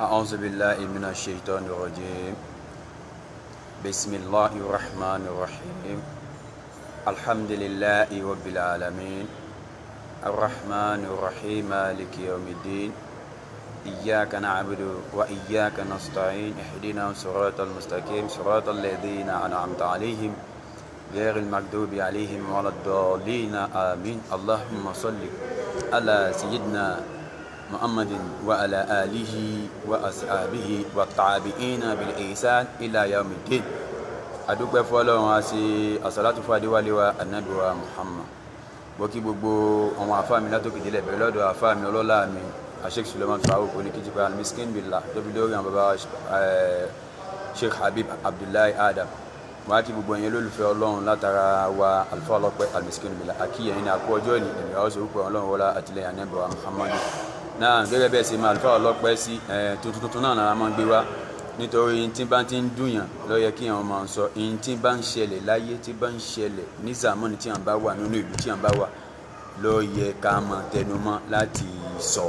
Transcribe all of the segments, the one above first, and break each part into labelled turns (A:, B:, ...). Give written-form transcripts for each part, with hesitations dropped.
A: أعوذ بالله من الشيطان الرجيم. بسم الله الرحمن الرحيم. الحمد لله رب العالمين الرحمن الرحيم مالك يوم الدين. إياك نعبد وإياك نستعين اهدنا الصراط المستقيم صراط الذين أنعمت عليهم غير المغضوب عليهم ولا الضالين آمين. اللهم صل على سيدنا محمد وعلى آله وأصحابه والتابعين بالإحسان إلى يوم الدين. adúpẹ́ fọ́lọ́run a ṣe àsàlátù fún adéwálé wa ànábì wa Muhammad. Mo kí gbogbo àwọn àfáà mi látòkè délẹ̀ bẹ̀rẹ̀ lọ́dọ̀ àfáà mi ọlọ́lá mi Sheikh Suleiman Farouk oníkejì pé Al-Miskin Billah tó fi lórí àwọn bàbá Sheikh Habib Abdullahi Adam. Mo kí gbogbo ẹ̀yin olólùfẹ́ Ọlọ́run látara wa Alfa Ọlọ́pẹ́ Al-Miskin Billah akíyẹ̀yìn ní àkó ọjọ́ ìní ẹ̀mí ọ̀sẹ̀ òkú Ọlọ́run wọlá àtìlẹ́yìn ànábì wa Muhammad. Náà gẹ́gẹ́ bẹ́ẹ̀ ṣe máa Alfa Ọlọ́pẹ́ sí tuntun náà náà máa ń gbé wá nítorí tí bá ti ń dùnyàn ló yẹ kí àwọn máa ń sọ ìyìn tí bá ń ṣẹlẹ̀ láyé tí bá ń ṣẹlẹ̀ ní zamani tí à ń bá wà nínú ìlú tí à ń bá wà ló yẹ ká máa tẹnumọ́ láti sọ.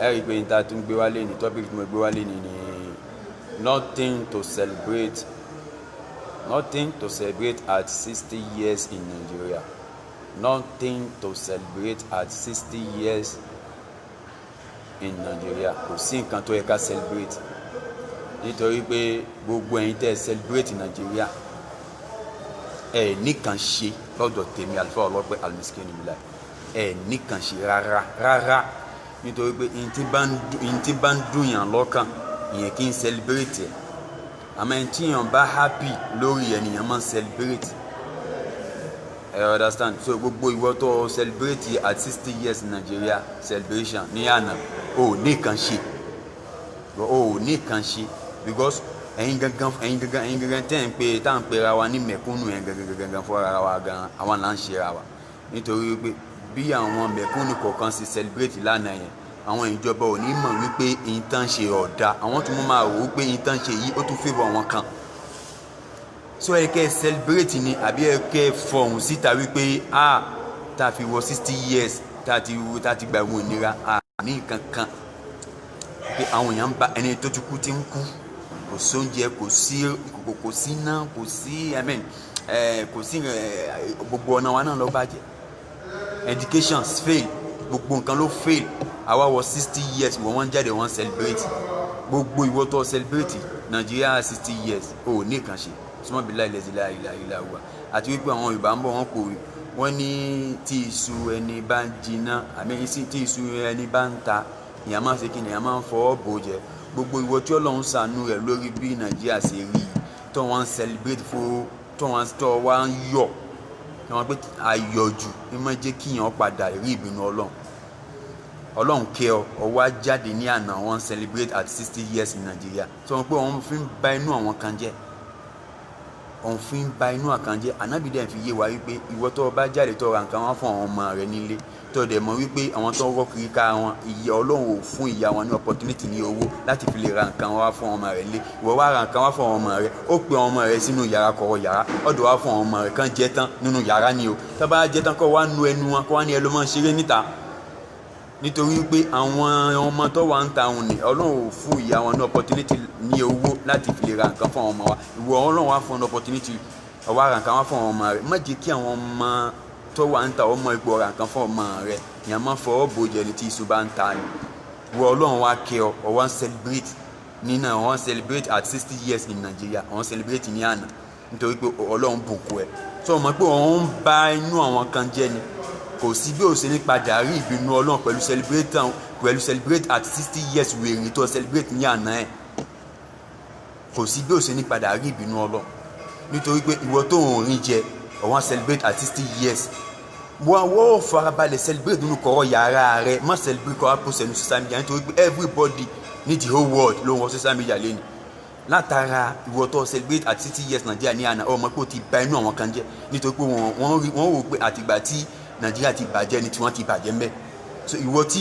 A: Ẹ rí i pé níta tún gbé wálé ní topic tí mo gbé wálé ní nothing to celebrate at 60 years in Nigeria. Nothing to celebrate at 60 years in Nigeria. Kò sí nǹkan tó yẹ ká celebrate nítorí pé gbogbo ẹ̀yin tẹ́ celebrate Nigeria ẹ̀ nìkan ṣe lọ́dọ̀ tèmi Alfa Ọlọ́pẹ́ Al-Miskin Billah ẹ̀ nìkan ṣe rárá nítorí pé ẹ̀yin tí bá ń dùn yàn lọ́kàn ìyẹn kí n celebrate ẹ̀ àmọ́ ẹ̀yin tí yàn bá happy lórí ènìyàn máa ń celebrate understand. So gbogbo ìwọ tó celebrate at 60 years in Nigeria celebration ní àná ò nìkan ṣe because ẹ̀yin gangan tẹ́ ń pè tá à ń pera wa ní mẹ̀kúnnù yẹn gangan fúnra wa gan àwọn là ń ṣe ra wa nítorí pé bí àwọn mẹ̀kúnnù kọ̀ọ̀kan ṣe celebrate lánàá yẹn àwọn ìjọba ò ní mọ̀ wípé ìyìn tán ṣe ọ̀dà àwọn tó mú máa wò ó pé ìyìn tán ṣe yìí ó tún favour wọn kan. So ẹ kẹ́ celebrate ni àbí ẹ kẹ́ fọ̀hún síta wípé tá a fi wọ 60 years tá a ti gba ìwọ̀n ìnira ní kankan pé àwọn èèyàn ń bá ẹni tó ti kú ti ń kú kò sí oúnjẹ kò sí iná kò sí gbogbo ọ̀nà wa náà ló bàjẹ́ education fail gbogbo nǹkan ló fail àwa wọ 60 years wọ́n jáde wọ́n celebrate gbogbo ìwọ tó celebrate Nigeria 60 years ò ní kan ṣe súnmọ́ bí láìlẹ̀ wà àti wípé àwọn Yorùbá ń bọ̀ wọ́n kò wọ́n ní tí iṣu ẹni bá ń jiná àmì tí iṣu ẹni bá ń ta ìyá máa ṣe kí ni ìyá máa ń fọwọ́ bò jẹ gbogbo ìwọ tí Ọlọ́run ṣàánú rẹ̀ lórí bí Nàìjíríà ṣe rí tó wọ́n ń celebrate fún tó wọ́n ń yọ̀ tó wọ́n pé àyọ̀jù ní máa jẹ́ kí èèyàn padà rí ìbínú Ọlọ́run kẹ́ ọ wá jáde ní àná wọ́n celebrate at 60 years in Nigeria tó wọ́n pé wọ́n fi ń ba inú àwọn kan jẹ́ òun fi ń ba inú àkànjẹ́ ànábì dẹ̀ fi yé wa wípé ìwọ tó bá jáde tó ra nǹkan wọn fún àwọn ọmọ rẹ nílé tó dẹ̀ mọ̀ wípé àwọn tó rọ́ kiri ká wọn ìyá Ọlọ́run ò fún ìyá wọn ní opportunity ní owó láti fi lè ra nǹkan wá fún ọmọ rẹ nílé ìwọ wá ra nǹkan wá fún ọmọ rẹ ó pe ọmọ rẹ sínú yàrá kọ̀rọ̀ yàrá ọ̀dọ̀ wá fún ọmọ rẹ kán jẹ tán nínú yàrá ni o tó bá jẹ tán kó wá nu ẹnu wọn kó wá ní ẹ ló máa ń ṣeré níta nítorí pé àwọn ọmọ tó wà ń ta òun ni Ọlọ́run ò fún ìyá wọn ní opportunity ní owó láti fi lè ra nǹkan fún ọmọ wa ìwọ Ọlọ́run wá fún opportunity ọwọ́ ara nǹkan wá fún ọmọ rẹ má jẹ́ kí àwọn ọmọ tó wà ń ta ọmọ ipò ọ̀rà nǹkan fún ọmọ rẹ ìyá máa fọwọ́ bòjẹ́ ní tí iṣu bá ń ta ni ìwọ Ọlọ́run wá kẹ́ ọ ọwọ́ ń celebrate nínú àwọn celebrate at 60 years in Nigeria àwọn celebrate ní àná nítorí pé Ọlọ́run bùkún ẹ tó mọ̀ pé òun ń bá inú àwọn kan jẹ́ ni kò sí bí ó ṣe ní padà rí ìbínú Ọlọ́run pẹ̀lú celebrate at 60 years wèrè tó celebrate ní àná ẹ̀ kò sí bí ó ṣe ní padà rí ìbínú Ọlọ́run nítorí pé ìwọ tó ń rìn jẹ ọ̀wọ́n celebrate at 60 years wọ́n farabalẹ̀ celebrate nínú kọ̀rọ̀ yàrá rẹ̀ má celebrate kọ́ post ẹnu social media nítorí pé everybody ní the whole world ló ń wọ social media lẹ́nu látara ìwọ tó celebrate at 60 years Nàìjíríà ní àná ọmọ pé ó ti bà inú àwọn kan jẹ́ nítorí pé wọ́n wò pé àtìgbà tí Nàìjíríà ti bàjẹ́ ni tí wọ́n ti bàjẹ́ mbẹ́ so ìwọ tí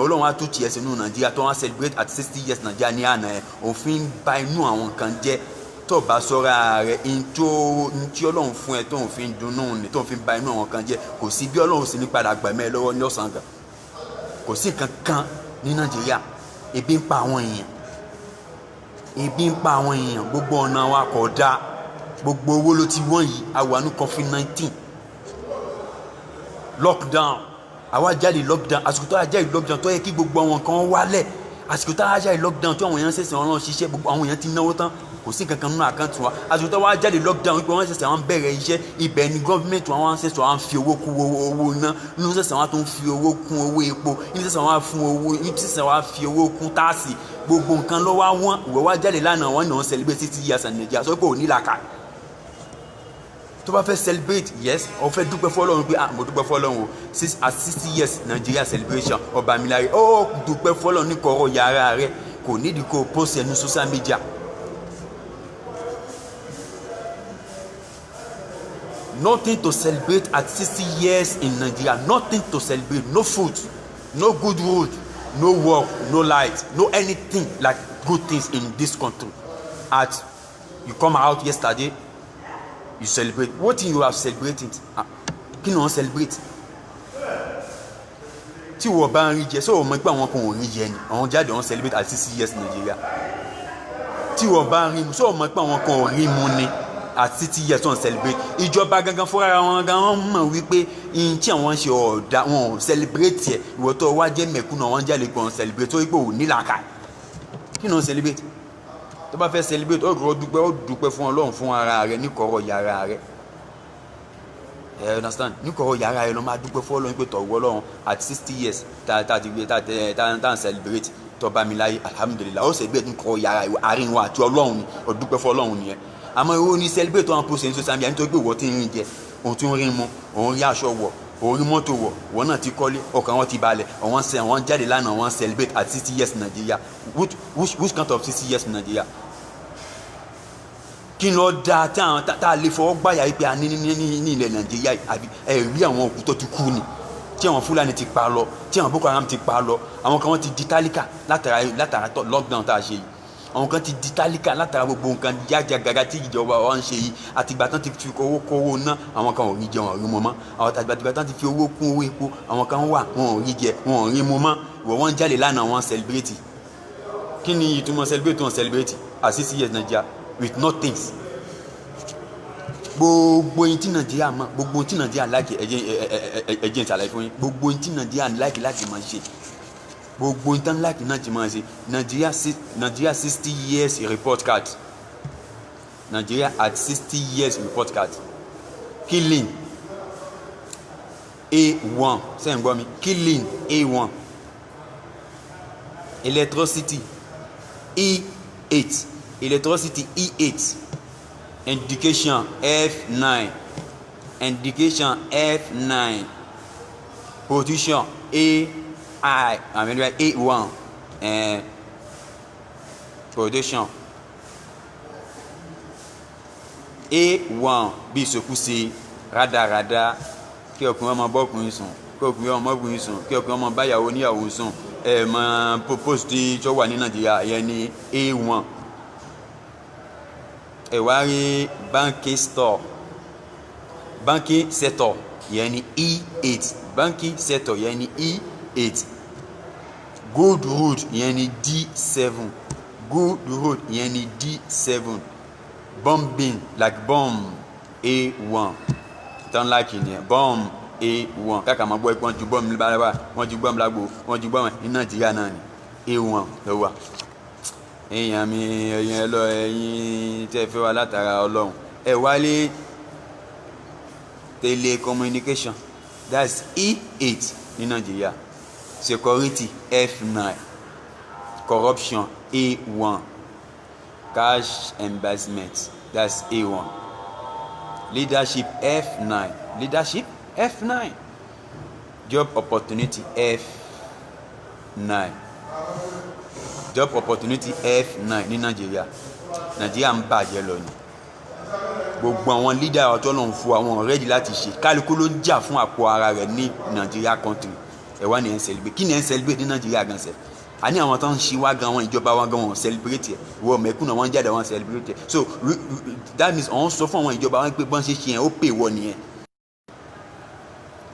A: Ọlọ́run á tó tiẹ̀ sínú Nàìjíríà tó wọ́n celebrate at 60 years Nàìjíríà ní àná ẹ̀ òfin bà inú àwọn kan jẹ́ tó bá sọ́ra rẹ̀ ntí Ọlọ́run fún ẹ tó ń fi dunnú ni tó ń fi bà inú àwọn kan jẹ́ kò sí bí Ọlọ́run sì ní padà gbẹ̀mẹ́ lọ́wọ́ ní ọ̀sán kan kò sí kankan ní Nàìjíríà ebi ń pa àwọn èèyàn, ebi ń pa àwọn èèyàn, gbogbo ọ̀nà wa kò dáa, gbogbo owó ló ti wọ́n yìí, àwa ní COVID-19 lockdown, àwa jáde lockdown, àsìkò tó jáde lockdown tó yẹ kí gbogbo àwọn kan wálẹ̀, àsìkò tó jáde lockdown tó àwọn èèyàn ṣẹ̀ṣẹ̀ wọn lọ ṣiṣẹ́, gbogbo àwọn èèyàn ti náwó tán, kò sí kankan nínú àkáǹtì wa, àsìkò tó wá jáde lockdown wípé wọ́n ṣẹ̀ṣẹ̀ wọn bẹ̀rẹ̀ iṣẹ́, ibẹ̀ ni gọ́ọ̀mẹ̀ntì wọn ṣẹ̀ṣẹ̀ wọn fi owó kún owó iná, inú ṣẹ̀ṣẹ̀ wọn tó ń fi owó kún owó epo, inú ṣẹ̀ṣẹ̀ wọn fún owó, inú ṣẹ̀ṣẹ̀ wọn fi owó kún táàsì, gbogbo nǹkan ló wá wọ́n, ìwọ wá jáde lánàá wọn náà celebrate 60 years in Nigeria, sọ pé ò ní làkà. Tó bá fẹ́ celebrate, yes, ó fẹ́ dúpẹ́ fọ́lọ́run pé mo dúpẹ́ fọ́lọ́run o, at 60 years Nigeria celebration, ọba mi láre, ó dúpẹ́ fọ́lọ́run ní kọ̀rọ̀ yàrá rẹ̀, kò nídìí kó post ẹnu social media. Nothing to celebrate at 60 years in Nigeria, nothing to celebrate, no food, no good road, no work, no light, no anything like good things in this country. You come out yesterday, you celebrate. What thing you have celebrated? Kí ni wọ́n celebrate? Tí wọ́n bá ń rí jẹ, so mọ̀ pé àwọn kan ò rí jẹ ni, àwọn jáde wọ́n celebrate at 60 years in Nigeria. Tí wọ́n bá ń rí mu, so mọ̀ pé àwọn kan ò rí mu ni at 60 years wọ́n celebrate. Ìjọba gangan fúnra wọn gan wọ́n mọ̀ wípé ihun tí àwọn ṣe ọ̀dà wọn ò celebrate ẹ̀, ìwọ tó wá jẹ́ mẹ̀kúnnà wọn jáde pé wọ́n celebrate tó wípé ò ní làákà. Kí ni wọ́n celebrate? Tó bá fẹ́ celebrate, ó dúpẹ́ fún Ọlọ́run fún ara rẹ̀ ní kọ̀rọ̀ yàrá rẹ̀. You understand? Ní kọ̀rọ̀ yàrá rẹ̀ ló máa dúpẹ́ fún Ọlọ́run pé tọ̀wọ́ Ọlọ́run at 60 years tá ń celebrate tó bá mi láyé, alhamdulillah, ó celebrate ní kọ̀rọ̀ yàrá àárín wa àti Ọlọ́run ni, ó dúpẹ́ fún Ọlọ́run nìyẹn. Àmọ́ ìwọ ní celebrate tó ń post ní social media nítorí pé ìwọ ti ń rìn jẹ, òun tún rí mu, òun rí aṣọ wọ̀, òun rí mọ́tò wọ̀, ìwọ náà ti kọ́lé, ọkàn wọn ti balẹ̀, àwọn jáde lánàá wọn celebrate at 60 years in Nigeria. Which kind of 60 years in Nigeria? Kí ló dáa tá a lè fọwọ́ gbáyà pé a ní ilẹ̀ Nàìjíríà àbí ẹ̀rí àwọn òkú tó ti kú ni, tí àwọn Fúlàní ti pa lọ, tí àwọn Boko Haram ti pa lọ, àwọn kan wọ́n ti di tálíkà látara lockdown tá a ṣe yìí, àwọn kan ti di tálíkà látara gbogbo nǹkan jájàgàgà tí ìjọba wa ń ṣe yìí, àtìgbà tán ti fi owó kó owó ná, àwọn kan ò rí jẹ wọn ò rí mu mọ́, àwọn àtìgbà tán ti fi owó kún owó epo, àwọn kan wà wọn ò rí jẹ wọn ò rí mu mọ́, ìwọ wọn jáde lánàá wọn celebrate. Kí ni ìtumọ̀ celebrate wọn celebrate at 60 years Nigeria with nothing? Gbogbo yín tí Nàìjíríà mọ̀, gbogbo yín tí Nàìjíríà láìkì ẹ̀jẹ̀ ìsàlẹ̀ fún yín, gbogbo yín tí Nàìjíríà láìkì láti máa ṣe, gbogbo yín tán láìkì náà ti máa ṣe. Nigeria 60 years report card, Nigeria at 60 years report card. Killing A1, sẹ́yìn gbọ́ mi, killing A1, electricity E8, electricity E8. Education F9, education F9, position A1, position A1 bí ìsòkúse rádaràda, kí ọkùnrin ọmọ bọ́kùnrin sùn, kí ọkùnrin ọmọ bọ́kùnrin sùn, kí ọkùnrin ọmọ báyàwó níyàwó sùn, post tí ó wà ní Nàìjíríà yẹn ní A1. Wá rí banking store, banking sector yẹn ní E8, banking sector yẹn ní E8, good road yẹn ní D7, good road yẹn ní D7, bombing like bomb A1, tán láìkì ni bomb A1, káàkà máa gbọ́ ẹ pé wọ́n ju bọ́ọ̀mù lábàbà, wọ́n ju bọ́ọ̀mù lágbo, wọ́n ju bọ́ọ̀mù ní Nàìjíríà náà ni A1 ló wà. Èèyàn mi, ẹ̀yin tẹ́ fẹ́ wá látara Ọlọ́run, ẹ wálé telecommunication, that's E8 ní Nàìjíríà, security F9, corruption A1, cash embezzlement, that's A1, leadership F9, leadership F9, job opportunity F9, job opportunity F9 ní Nàìjíríà. Nàìjíríà ń bàjẹ́ lọ ni, gbogbo àwọn leader ọ̀tọ̀ náà ń fún àwọn ready láti ṣe, kálukú ló ń jà fún àpò ara rẹ̀ ní Nàìjíríà country. Ẹ wá ní ẹ̀ ń celebrate, kí ni ẹ̀ ń celebrate ní Nàìjíríà gan sẹ́? A ní àwọn tó ń ṣe wá gan, àwọn ìjọba wa gan wọn celebrate ẹ̀, wọ́n mẹ̀kúnnà wọn jáde wọn celebrate ẹ̀. So that means wọ́n sọ fún àwọn ìjọba wọn pé bọ́n ṣe ṣe yẹn ó pè wọ́n nìyẹn.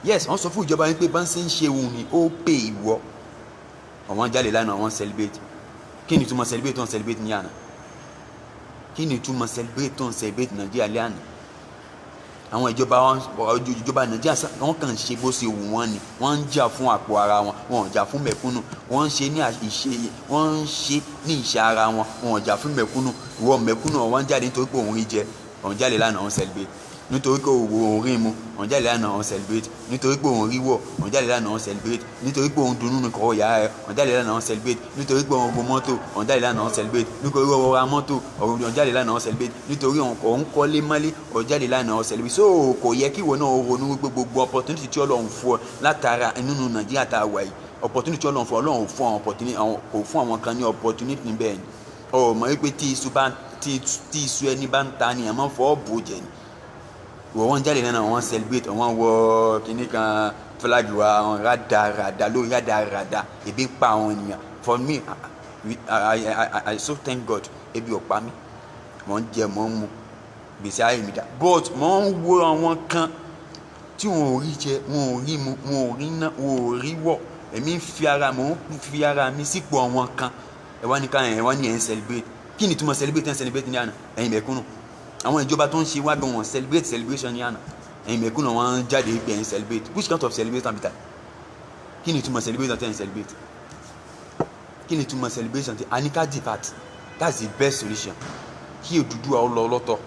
A: Yes, wọ́n sọ fún ìjọba wọn pé bọ́n ṣe ń ṣe òun ni ó pè ìwọ. àwọn jáde lánàá wọ́n celebrate kí ni túmọ̀ celebrate tó ń celebrate ní àná kí ni túmọ̀ celebrate tó ń celebrate Nàìjíríà lé àná àwọn ìjọba Nàìjíríà wọ́n kàn ń ṣe bó ṣe wù wọ́n ni wọ́n ń jà fún àpò ara wọn wọn ò jà fún mẹ̀kúnnù wọ́n ń ṣe ní ìṣe ara wọn wọn ò jà fún mẹ̀kúnnù ìwọ mẹ̀kúnnù wọ́n ń jáde nítorí pé òun rí jẹ òun jáde lánàá wọ́n celebrate nítorí pé òun rí mu òun jáde lánàá wọ́n celebrate nítorí pé òun rí wọ̀ òun jáde lánàá wọ́n celebrate nítorí pé òun dunnú nìkan ọ̀yà rẹ̀ òun jáde lánàá wọ́n celebrate nítorí pé òun gun mọ́tò òun jáde lánàá wọ́n celebrate nítorí òun ra mọ́tò òun jáde lánàá wọ́n celebrate nítorí òun kọ́lé mọ́lé òun jáde lánàá wọ́n celebrate so kò yẹ kí ìwọ náà ronú wípé gbogbo opportunity tí Ọlọ́run fún ọ látara nínú Nàìjíríà tá a wà yìí opportunity Ọlọ́run fún Ọlọ́run fún àwọn opportunity kò fún àwọn kan ní opportunity níbẹ̀ ni ọmọ wípé tí iṣu ẹni bá ń ta ni àmọ́ fọ́ bò jẹ ni wọ́n jáde náà wọ́n celebrate wọ́n wọ kíní kan flag wa wọ́n rádaràda lórí rádaràda ebi pa àwọn ènìyàn for me I so thank God ebi ò pa mí mò ń jẹ mò ń mu gbèsè ayé mi dá but mò ń wo àwọn kan tí wọn ò rí jẹ wọn ò rí mu wọn ò rí ná wọn ò rí wọ̀ èmi mò ń fi ara mi sípò àwọn kan ẹ wá ní ẹ̀ ń celebrate kí ni túmọ̀ celebrate ní àná ẹ̀yin mẹ̀kúnnù àwọn ìjọba tó ń ṣe wá gan wọn celebration ní àná ẹ̀yin mẹ̀kúnnù wọn jáde pé ẹ̀yin celebrate which kind of celebration be that kí ni túmọ̀ celebration tí ẹ̀yin celebrate kí ni túmọ̀ celebration tí anika depart that's the best solution kí Odùduwà ó lọ lọ́tọ̀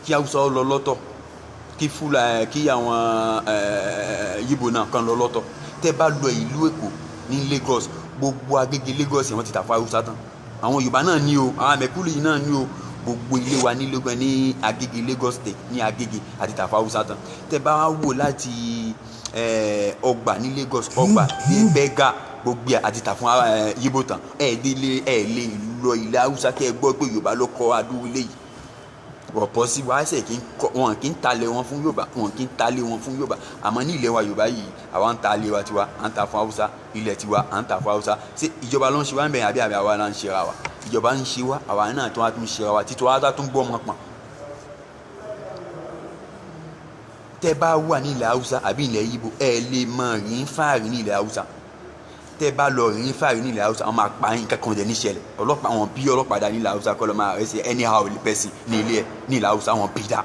A: kí Haúsá ó lọ lọ́tọ̀ kí àwọn Yíbò náà kan lọ lọ́tọ̀ tẹ́ bá lọ ìlú Èkó ní Lagos gbogbo agbègbè Lagos yẹn wọ́n ti tà fún Haúsá tán àwọn Yorùbá náà ní o àwọn mẹ̀kúnnù yìí náà ní o gbogbo ilé wa ní lógbọn ní Agége Lagos State ní Agége àti tàfà Haúsá tán tẹ́ bá wò láti ọgbà ní Lagos ọgbà ní bẹ́gà gbogbo àti tàfún Yíbò tán ẹ̀ lè lọ ilẹ̀ Haúsá kẹ́ ẹ gbọ́ pé Yorùbá ló kọ́ adúlé yìí ọ̀pọ̀ sí wa ẹsẹ̀ wọn kì í talẹ̀ wọn fún Yorùbá wọn kì í talẹ̀ wọn fún Yorùbá àmọ́ ní ilẹ̀ wa Yorùbá yìí àwa ń ta ilé wa tiwa à ń ta fún Haúsá ilẹ̀ tiwa à ń ta fún Haúsá ṣé ìjọba ló ń ṣe wá ń bẹ̀rẹ̀ àbí àwa náà ń ṣe ra wa ìjọba ń ṣe wá àwa náà tó wá tún ṣe ra wa títí wá tún gbọ́ ọmọ pọ̀n. tẹ́ bá wà ní ilẹ̀ Haúsá àbí ilẹ̀ Yíbò ẹ lè mọ rìn fáàrí ní ilẹ̀ Haúsá tẹ́ bá lọ rìn fáàrí ní ilẹ̀ Haúsá wọn máa pa yín kankan dẹ̀ níṣẹ̀lẹ̀ ọlọ́pàá wọn bí ọlọ́pàá dá ní ilẹ̀ Haúsá kọ́ lọ́ máa rẹ̀ sí anyhow pẹ̀sì ní ilé ẹ̀ ní ilẹ̀ Haúsá wọn bí dá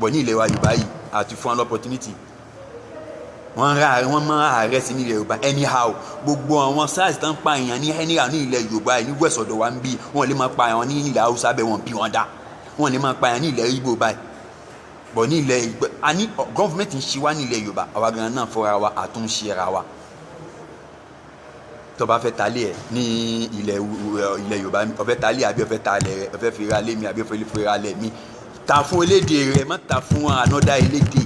A: bọ̀ ní ilẹ̀ wa Yorùbá yìí àti fún opportunity wọ́n máa ààrẹ sí ní ilẹ̀ Yorùbá anyhow gbogbo àwọn SARS tán pa èèyàn ní anyhow ní ilẹ̀ Yorùbá yìí ní west ọ̀dọ̀ wa ń bí wọ́n lè máa pa èèyàn ní ilẹ̀ Haúsá bẹ́ẹ̀ wọ́n bí wọn dá wọ́n lè máa pa èèyàn ní ilẹ̀ Ìgbò báyìí bọ̀ ní ilẹ̀ Ìgbò àní gọ́ọ̀mẹ̀ntì ń ṣe wá ní ilẹ̀ Yorùbá àwa gan náà fọ́ra wa àtúnṣe ra wa tó bá fẹ́ talé ẹ̀ ní ilẹ̀ Yorùbá ó fẹ́ talé àbí ó fẹ́ talẹ̀ rẹ̀ ó fẹ́ fi ra lé mi àbí ó fẹ́ fi ra lẹ̀ mi ta fún elédè rẹ̀ má ta fún anọ́dá elédè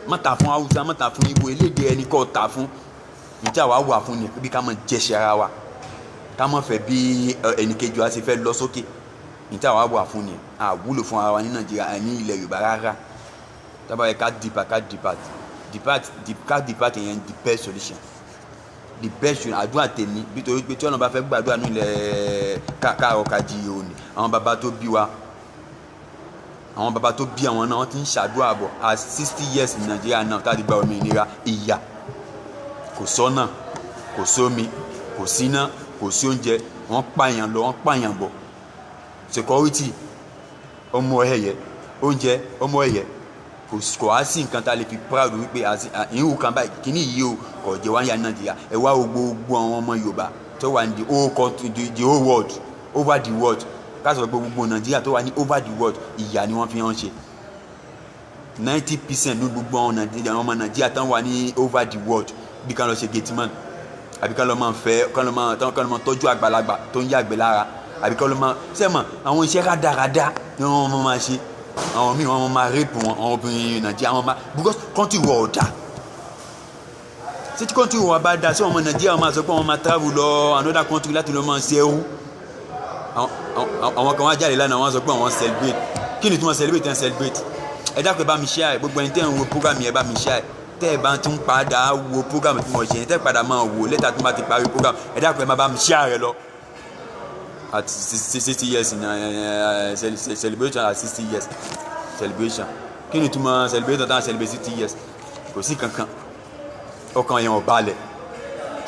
A: má ta fún Haúsá má ta fún Ìgbò elédè ẹni kọ́ ta fún ìjà wa wà fún ni bí ká mọ̀ jẹ́sẹ̀ ara wa ká mọ̀ fẹ́ bí ẹnìkejì wa ṣe fẹ́ lọ sókè ìjà wa wà fún ni àwúlò fún ara wa ní Nàìjíríà ní ilẹ̀ Yorùbá rárá tábà yẹ ká depart yẹn the best solution the best solution àdúrà tèmi nítorí pé tí ọ̀nà bá fẹ́ gbàdúrà nílẹ̀ káàrọ̀ kájí òní àwọn bàbá tó bí wa àwọn bàbá tó bí àwọn náà wọ́n ti ń ṣàdúrà bọ̀ as 60 years ní Nàìjíríà náà tá a ti gba òmìnira ìyà kò sọ́nà kò sómi kò síná kò sí oúnjẹ wọ́n pààyàn lọ wọ́n pààyàn bọ̀ security ọmọ ẹ̀yẹ oúnjẹ ọmọ ẹ̀yẹ kò á sí nǹkan tá a lè fi proud wípé ìhù kan báyìí kíní yìí o kò jẹ́ wáyà Nàìjíríà ẹ wá gbogbo àwọn ọmọ Yorùbá tó wà ní the whole country the whole world over the world káṣọ gbogbo Nàìjíríà tó wà ní over the world ìyà ni wọ́n fi hàn ṣe 90% ní gbogbo àwọn ọmọ Nàìjíríà tán wà ní over the world bí kan lọ ṣe gateman àbí kan lọ máa fẹ́ kan lọ máa tọ́jú àgbàlagbà tó ń yàgbẹ́ lára àbí kan lọ máa sẹ́mọ̀ àwọn iṣẹ́ rádaràda ni wọ́n máa ṣe àwọn míì wọ́n máa rape wọn àwọn obìnrin Nàìjíríà wọ́n máa because country wọ̀ ọ̀dà tí country wọ̀ bá dá sí ọmọ Nàìjíríà wọ́n máa sọ pé wọ́n máa travel lọ another country láti lọ máa ṣe ẹrú àwọn kan wá jáde lánàá wọ́n sọ pé wọ́n celebrate kí ni tí wọ́n celebrate ẹ̀ celebrate ẹ dákun ẹ bá mi share gbogbo ẹni tẹ́ ń wo program yẹn bá mi share tẹ́ ẹ bá tún padà wo program tí mo ṣe tẹ́ ẹ padà máa wò lẹ́tà tó bá ti parí program ẹ dákun ẹ má bá mi share rẹ lọ at 60 years in celebration at 60 years celebration kí ni túmọ̀ celebration tán celebrate 60 years kò sí kankan ọkàn yẹn ò balẹ̀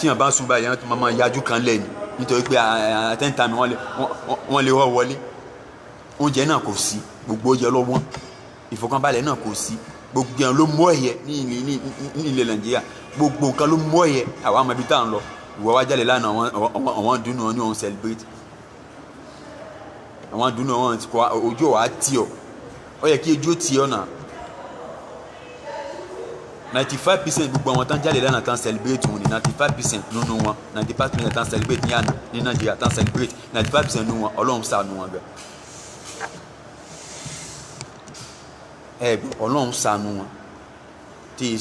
A: tí yàn bá ń sùn báyìí yàn tó máa yájú kan lẹ́nu nítorí pé àtẹ́ǹtà mi wọ́n lè wọ́ wọlé. Oúnjẹ náà kò sí, gbogbo oúnjẹ ló wọ́n, ìfọ̀kànbalẹ̀ náà kò sí, gbogbo yẹn ló mú ẹ̀yẹ ní ilẹ̀ Nàìjíríà, gbogbo nǹkan ló mú ẹ̀yẹ. àwa àmọ́ ibi tá à ń lọ, ìwọ wá jáde lánàá àwọn dùnú wọn ní òun celebrate, àwọn dùnú wọn ojú ọ̀ wá tì ọ́, ó yẹ kí ojú ó tì ọ́ náà. 95% gbogbo àwọn tán jáde lánàá tán celebrate wọn ni 95% nínú wọn 95% tán celebrate ní àná ní Nàìjíríà tán celebrate 95% nínú wọn Ọlọ́run ṣàánú wọn gan. Ọlọ́run ṣàánú wọn. tí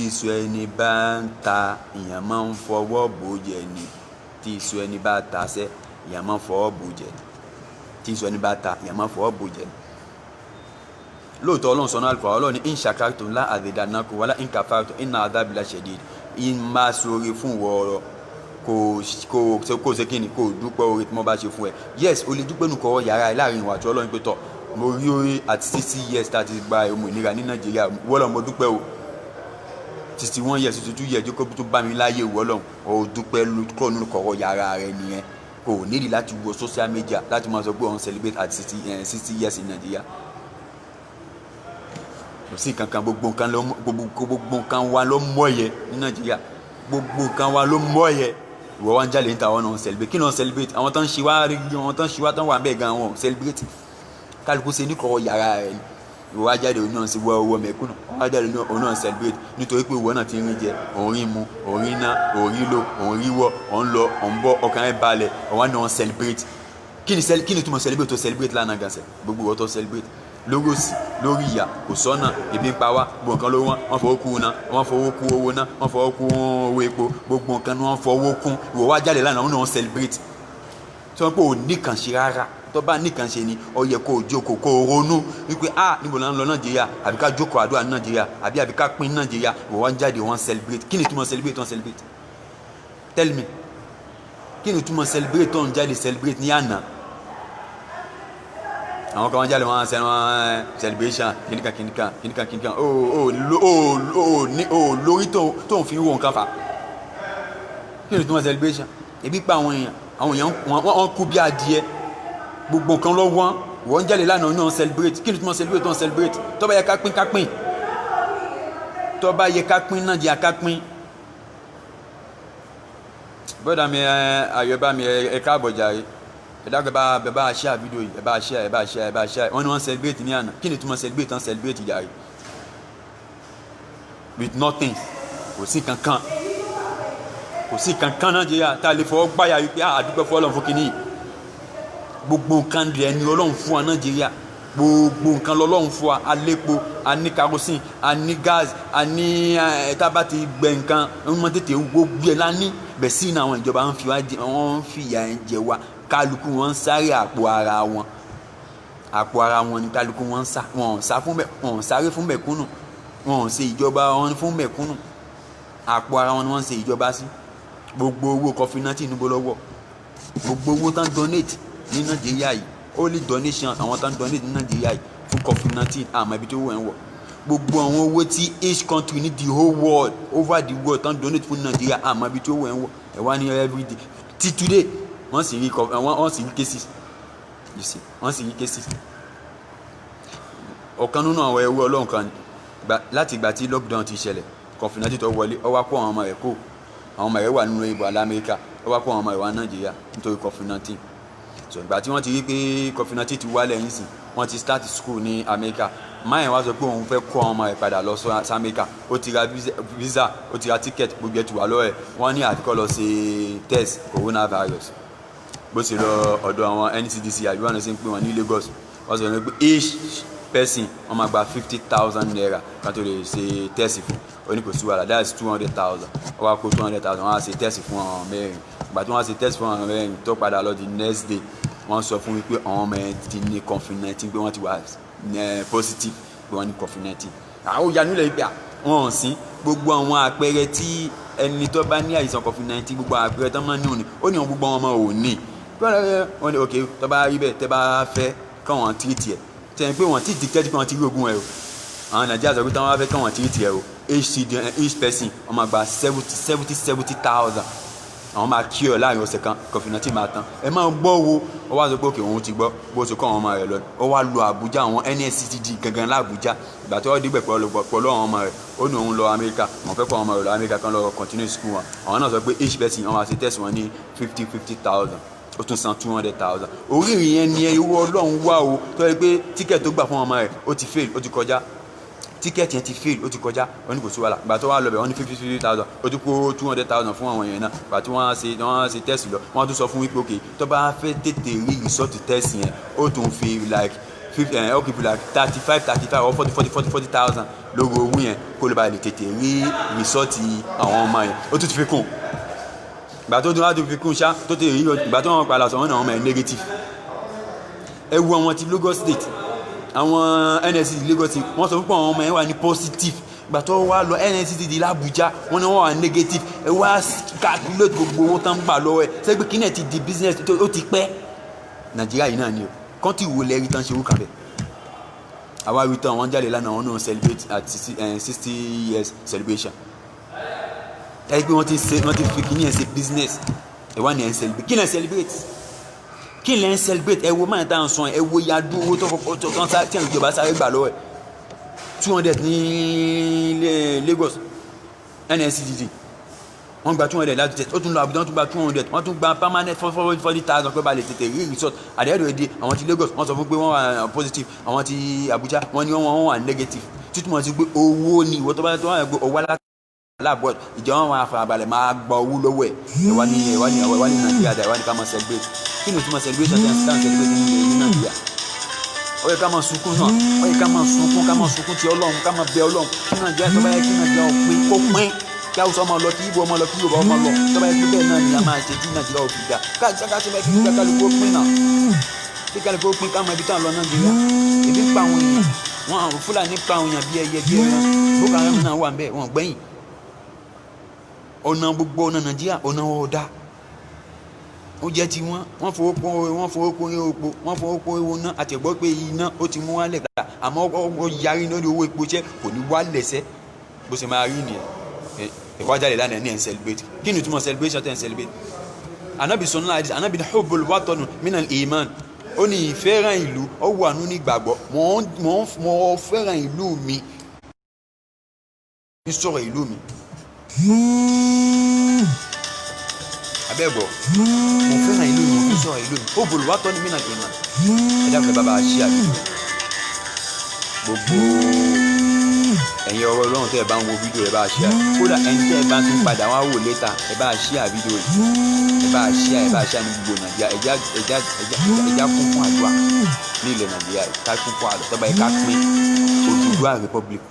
A: èso ẹni bá ń ta èèyàn máa ń fọwọ́ bò jẹ ni, tí èso ẹni bá ta sẹ́ èèyàn máa ń fọwọ́ bò jẹ, tí èso ẹni bá ta èèyàn máa ń fọwọ́ bò jẹ. Lóòótọ́ Ọlọ́run sọ náà Al-Qur'an, Ọlọ́run ní in shakartum la azidannakum wala in kafartum inna adhabi lashadid. Máa sọ̀rọ̀ fún wọ́ọ̀rọ̀ kò ṣe kí ni kò dúpẹ́ oore tí wọ́n bá ṣe fún ẹ. Yes, o lè dúpẹ́ nù kọ́ yàrá ẹ láàrin ìwà àti Ọlọ́run pé tọ̀ mo rí orí àti 60 years tá a ti gba òmìnira ní Nàìjíríà, wọ́lọ̀ mo dúpẹ́ o. 61 years 62 years jókòó tó bá mi láyé wọ́lọ̀ o dúpẹ́ kọ́ nínú kọ́ yàrá rẹ nìyẹn. Kò nídìí láti wo social media láti máa sọ pé òun celebrate at 60 years in Nàìjíríà. Kò sí kankan, gbogbo nǹkan wa ló mọ̀ yẹ ní Nàìjíríà, gbogbo nǹkan wa ló mọ̀ yẹ. Ìwọ wá ń jalè níta àwọn náà celebrate, kí ni wọ́n celebrate? Àwọn tán ń ṣe wá rí, àwọn tán ń ṣe wá tán wà bẹ́ẹ̀ gan wọn celebrate. Kálukú ṣe ní kọ̀ọ̀ yàrá rẹ̀ ni. Ìwọ wá jáde òun náà ṣe wọ owó mẹ̀kúnnù, wọ́n wá jáde òun náà celebrate nítorí pé ìwọ náà ti rí jẹ, òun rí mu, òun rí ná, òun rí lò, òun rí wọ̀, òun lọ, òun bọ̀, ọkàn rẹ̀ balẹ̀, òun náà celebrate. Kí ni túmọ̀ celebrate tó celebrate lánàá gan sẹ̀? Gbogbo ìwọ tó celebrate lórí òsì lórí ìyà kò sọ́nà, ebi ń pa wá, gbogbo nǹkan ló wọ́n fọwọ́ kú ná, wọ́n fọwọ́ kú owó ná, wọ́n fọwọ́ kú owó epo, gbogbo nǹkan ni wọ́n fọwọ́ kún. Ìwọ wá jáde lánàá wọ́n celebrate. Tí wọ́n pé ò níkàn ṣe rárá, tó bá níkàn ṣe ni ó yẹ kó o jókòó kó o ronú wípé níbo la ń lọ Nàìjíríà, àbí ká jókòó àdúrà ní Nàìjíríà, àbí ká pín Nàìjíríà. Ìwọ wá jáde wọ́n celebrate. Kí ni túmọ̀ celebrate wọ́n celebrate? Tell me, kí ni túmọ̀ celebrate tó ń jáde celebrate ní àná? Àwọn kan wọ́n jáde wọ́n sẹ́nu wọn celebration kìnìkan lórí tó ń fi wo nǹkan fà. Kí ni túmọ̀ celebration? Ebi pa àwọn èèyàn wọ́n kú bí adìẹ, gbogbo nǹkan lọ wọ́n jáde lánàá náà celebrate. Kí ni túmọ̀ celebrate tó ń celebrate? Tó bá yẹ ká pín ká pín, tó bá yẹ ká pín náà jẹ́ ká pín. Bọ́dà mi Ayọ̀bá mi ẹ káàbọ̀ jàre. Ẹ̀dàgbẹ́ bá share fídíò yìí, ẹ bá share. Wọ́n ní wọ́n celebrate ní àná. Kí ni túmọ̀ celebrate tán celebrate jàre? With nothing, kò sí kankan Nàìjíríà tá a lè fọwọ́ gbáyà wípé àdúgbò fún Ọlọ́run fún kínní. Gbogbo nǹkan rẹ̀ ni Ọlọ́run fún wa Nàìjíríà, gbogbo nǹkan lọ́lọ́run fún wa. A lépo, a ní kerosene, a ní gas, a ní tábà ti gbẹ nǹkan wọ́n mọ tètè gbogbo ẹ̀ lání. Bẹ̀ sí ní àwọn ìjọba wọ́n fi ìyà ẹ̀ jẹ wa. Kálukú wọn sáré àpò ara wọn ni kálukú wọn sá, wọn sáré fún mẹ̀kúnnù, wọn ṣe ìjọba wọn fún mẹ̀kúnnù, àpò ara wọn ni wọ́n ṣe ìjọba sí. Gbogbo owó COVID-19 níbo lọ́wọ́, gbogbo owó tán donate ní Nàìjíríà yìí, only donation àwọn tán donate ní Nàìjíríà yìí fún COVID-19 àmọ́ ibi tó wọ̀ ẹ́ wọ̀. Gbogbo àwọn owó tí each country ní the whole world over the world tán donate fún Nàìjíríà àmọ́ ibi tó wọ̀ ẹ́ wọ̀. Ẹ wá ní everyday till today wọ́n sì rí cases, you see, wọ́n sì rí cases. Ọ̀kan nínú àwọn ẹrú Ọlọ́run kan láti ìgbà tí lockdown ti ṣẹlẹ̀, COVID-19 tó wọlé, ó wá kó àwọn ọmọ rẹ̀ kó, àwọn ọmọ rẹ̀ wà nínú ibò alamẹ́ríkà, ó wá kó àwọn ọmọ rẹ̀ wá Nàìjíríà nítorí COVID-19. So ìgbà tí wọ́n ti rí pé COVID-19 ti wálẹ̀ yín sìn, wọ́n ti start school ní Amẹ́ríkà. Máyẹ̀ wá sọ pé òun fẹ́ kó àwọn ọmọ rẹ̀ padà lọ sí Amẹ́ríkà, ó ti ra visa, ó ti ra ticket, gbogbo ẹ̀ ti wà lọ́wọ́ ẹ̀. Wọ́n ní àfikọ́ lọ ṣe test coronavirus. Bó ṣe lọ ọ̀dọ̀ àwọn NCDC àbí wọ́n ṣe ń pè wọ́n ní Lagos, wọ́n sọ pé each person wọ́n máa gba 50,000 naira kan tó lè ṣe test fún. Ó ní kò sí wàhálà, that is 200,000. Ó wá kó 200,000, wọ́n á ṣe test fún àwọn mẹ́rin. Ìgbà tí wọ́n á ṣe test fún àwọn mẹ́rin tó padà lọ the next day, wọ́n sọ fún mi pé àwọn ọmọ ẹ̀ ti ní COVID-19, pé wọ́n ti wà positive, pé wọ́n ní COVID-19. Àwọn ìyanúlẹ̀ ìpè wọ́n sí gbogbo àwọn àpẹẹrẹ tí ẹni tó bá ní àìsàn COVID-19, gbogbo àpẹẹrẹ tó máa ń ní òní, ó ní àwọn gbogbo ọmọ òní. Wọ́n ní okay, tó bá rí bẹ́ẹ̀ tẹ́ bá fẹ́ káwọn treat ẹ̀, tẹ́ ẹ pé wọ́n ti dictate pé wọ́n ti rí ogun ẹ̀ o. Àwọn Nàìjíríà sọ pé táwọn bá fẹ́ káwọn treat ẹ̀ o, each person wọ́n máa gba 70,000 àwọn máa kí ọ láàrin ọ̀sẹ̀ kan COVID-19 máa tán ẹ máa gbọ́ wo ó wá sọ pé òkè òun ti gbọ́ bó ṣe kọ́ àwọn ọmọ rẹ̀ lọ ó wá lọ Àbújá àwọn NSCDD gangan l'Àbújá ìgbà tó dìgbẹ̀ pẹ̀lú àwọn ọmọ rẹ̀ ó ní òun lọ Amẹ́ríkà wọ́n fẹ́ kọ́ àwọn ọmọ rẹ̀ lọ Amẹ́ríkà kan lọ continue school wọn àwọn náà sọ pé each person wọ́n máa ṣe test wọn ní 50,000 ó tún san 200,000 oríire yẹn ni ewu Ọlọ́run wá o tó yẹ pé tíkẹ́ẹ̀tì tó gbà fún ọmọ rẹ̀ ó ti fail ó ti kọjá tíkẹ́ẹ̀tì yẹn ti fail ó ti kọjá wọ́n ní kò sí wàhálà ìgbà tó wà lọ bẹ̀ wọ́n ní 50,000 ó ti kó 200,000 fún àwọn èèyàn náà ìgbà tí wọ́n ṣe test lọ wọ́n tún sọ fún wípé òkè tó bá fẹ́ tètè rí result test yẹn ó tún fi like 35 or 40,000 lórí owó yẹn kó lè ba lè tètè rí result àwọn ọmọ yẹn ó tún ti fi kún ìgbà tó tún wá tún fi kún ṣá tó tètè rí ìgbà tó wọn padà sọ wọn náà wọn mọ̀ ẹ́ negative ẹ wo àwọn ti Lagos State àwọn NSCDD Lagos State wọ́n sọ púpọ̀ àwọn ọmọ yẹn wà ní positive ìgbà tó wá lọ NSCDD l'Abuja wọ́n ní wọ́n wà negative ẹ wá calculate gbogbo owó tán gbà lọ́wọ́ ẹ sẹ́gbẹ́ kí náà ti di business ó ti pẹ́ Nàìjíríà yìí náà ni o kọ́ńtì wo lẹ́rìí tán ṣe wú kàbẹ̀ àwa rí tán wọ́n jáde lánàá wọ́n náà celebrate at 60 years celebration ẹ gbé wọ́n ti fi kí ní ẹ̀ ṣe business ẹ wá ní ẹ̀ ń celebrate kí náà celebrate kí lẹ́ ń celebrate ẹ wo máa tá à ń sọ ẹ wo yadu owó tó kọ́kọ́ tó kàn sáré tí àwọn ìjọba sáré gbà lọ́wọ́ ẹ̀ 200 ní Lagos NSCDD wọ́n gba 200 láti test ó tún lọ Àbújá wọ́n tún gba 200 wọ́n tún gba permanent 40,000 pé balẹ̀ tètè rí result àdéhùn èdè àwọn ti Lagos wọ́n sọ fún pé wọ́n wà positive àwọn ti Àbújá wọ́n ní wọ́n wà negative títí wọ́n ti gbé owó ní ìwọ tó bá tó wà gbé owó aláàbọ̀ ìjọba wọn máa farabalẹ̀ máa gba owó lọ́wọ́ ẹ̀ ẹ̀wá ní Nàìjíríà dà ẹ̀wá ní ká máa celebrate kí ni o tún máa celebration tí a ń celebrate ní Nàìjíríà ó yẹ ká máa sunkún náà ó yẹ ká máa sunkún ti Ọlọ́run ká máa bẹ Ọlọ́run kí Nàìjíríà tó bá yẹ kí Nàìjíríà kó pín kí Haúsá máa lọ kí Ìgbò máa lọ kí Yorùbá máa lọ tó bá yẹ kí bẹ́ẹ̀ náà ni a máa ṣe kí Nàìjíríà ò fi dà káàkiri bẹ́ẹ̀ kí kálukú pín náà kí kálukú pín ká mọ ibi táwọn lọ Nàìjíríà ebi ń pa àwọn èèyàn wọn àwọn Fúlàní pa àwọn èèyàn bí ẹyẹ bí ẹran Boko Haram náà wà ń bẹ wọn gbẹ̀yìn ọ̀nà gbogbo ọ̀nà Nàìjíríà ọ̀nà ọ̀dà ó jẹ́ ti wọ́n fowó kún epo wọ́n fowó kún epo náà àti ẹ̀gbọ́ pé iná ó ti mú wálẹ̀ gbà àmọ́ ó yarí lórí owó epo jẹ́ kò ní wálẹ̀ sẹ́ bó ṣe máa rí nìyẹn ẹ̀kọ́ jáde lánàá ní ẹ̀ ń celebrate kí ni ìtumọ̀ celebration tẹ̀ ń celebrate Ànábì sọ̀nù láti Ànábì ní hubbul watanu minal iman ó ní ìfẹ́ràn ìlú ó wà nínú ìgbàgbọ́ mo fẹ́ràn ìlú mi ní sọ̀rọ̀ ìlú mi abẹ́gbọ̀ mo fẹ́ràn ìlú mi mo fi sọ̀rọ̀ ìlú mi hubbul watani minal iman ẹ̀dá pẹ̀lú bàbá àṣì àbí gbogbo ẹ̀yin ọ̀rọ̀ Ọlọ́run tẹ́ ẹ bá ń wo fídíò ẹ bá ṣí à kódà ẹni tẹ́ ẹ bá tún padà wá wò létà ẹ bá ṣí à fídíò yìí ẹ bá ṣí à ní gbogbo Nàìjíríà ẹja kún fún àdúrà ní ilẹ̀ Nàìjíríà ká kún fún àdúrà tọ́ba yẹ ká pín Odùduwà Republic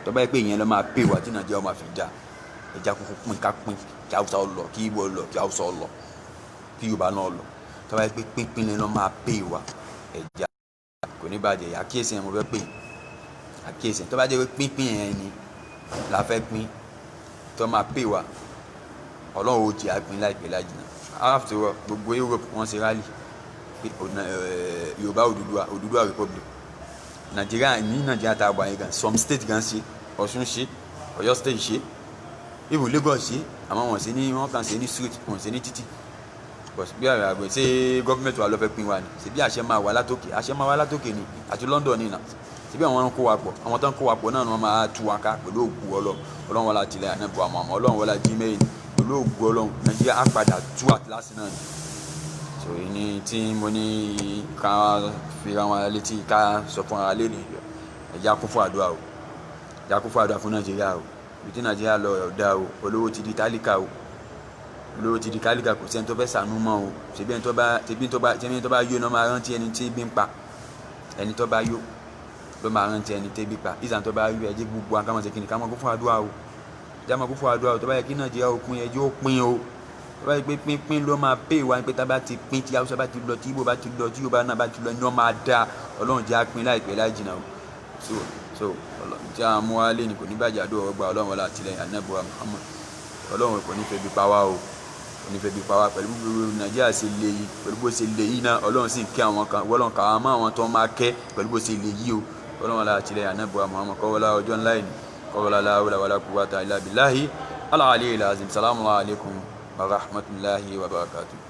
A: tọ́ba yẹ pé ìyẹn lọ́ máa pè wá tí Nàìjíríà máa fi dá ẹja kún fún ká pín kí Haúsá lọ kí Ìgbò lọ kí Haúsá lọ kí Yorùbá náà lọ tọ́ba yẹ pé pínpín lọ́ máa pè wá ẹja kò ní bàjẹ́ àkíyèsí ẹ̀ mo fẹ́ pè àkíyèsí tó bá jẹ́ pé pínpín yẹn ni la fẹ́ pín tó máa pè wá Ọlọ́run ó jẹ́ àpín láìpẹ́ lájìnà after all gbogbo Europe wọ́n ṣe rally Yorùbá Odùduwà Republic Nàìjíríà tá a wà yẹn gan some state gan ṣe Ọ̀ṣun ṣe Ọ̀yọ́ state ṣe even Lagos ṣe àmọ́ wọ́n kàn ṣe ní street wọ́n ṣe ní títì bí àgbẹ̀ ṣe gọ́fìmẹ̀ntì wa ló fẹ́ pín wa ni ṣe bí àṣẹ máa wà látòkè ni àti London ni náà síbí àwọn kó wa pọ̀ àwọn tó ń kó wa pọ̀ náà ni wọ́n máa tú wa ká pẹ̀lú ògùn Ọlọ́run wọlá tilẹ̀ ànábọ̀ àmọ́ Ọlọ́run wọlá Gmail pẹ̀lú ògùn Ọlọ́run Nàìjíríà á padà tú àtìlásì náà ni so ní tí mo ní ká fi ra wọn létí ká sọ fún ara lé ní ẹ̀já kún fún àdúrà o ẹ̀já kún fún àdúrà fún Nàìjíríà o ibi tí Nàìjíríà lọ ọ̀dà o olówó ti di tálíkà kò sẹ́ni tó fẹ́ ṣàánú mọ́ o ṣebí ẹni tó bá yó náà máa rántí ẹni tí ebi ń pa ẹni tó bá yó ló máa rántí ẹni tẹ́bí pa ìsàn tó bá rí ẹjẹ́ gbogbo àkámọ̀ ṣe kí ni ká mọ̀ kó fún àdúrà o jámọ̀ kó fún àdúrà o tó bá yẹ kí Nàìjíríà òkun ẹjẹ́ ó pín o tó bá yẹ pé pínpín ló máa pè wá pé tá bá ti pín tí Haúsá bá ti lọ tí Ìgbò bá ti lọ tí Yorùbá náà bá ti lọ ní wọ́n máa dá Ọlọ́run jẹ́ àpín láìpẹ́ láì jìnnà o so tí a mú wa lé ní kò ní bàjẹ́ àdúrà ọgbà Ọlọ́run wọlá àtìlẹ́yìn ànábọ̀ Muhammad Ọlọ́run kò ní fẹ́ bí pa wá o kò ní fẹ́ bí pa wá pẹ̀lú gbogbo Nàìjíríà ṣe lè yí pẹ̀lú bó ṣe lè yí náà Ọlọ́run sì ń kí àwọn kan wọ́lọ́n kà á mọ́ àwọn tó máa kẹ́ pẹ̀lú bó ṣe lè yí o Ọlọ́run la tilẹ̀ ànábọ̀ Muhammad kọ́wọ́lá ọjọ́ ńlá yìí qawla la hawla wala quwwata illa billahi al-aliyyil azim. Salamu alaykum wa rahmatullahi wa barakatuh.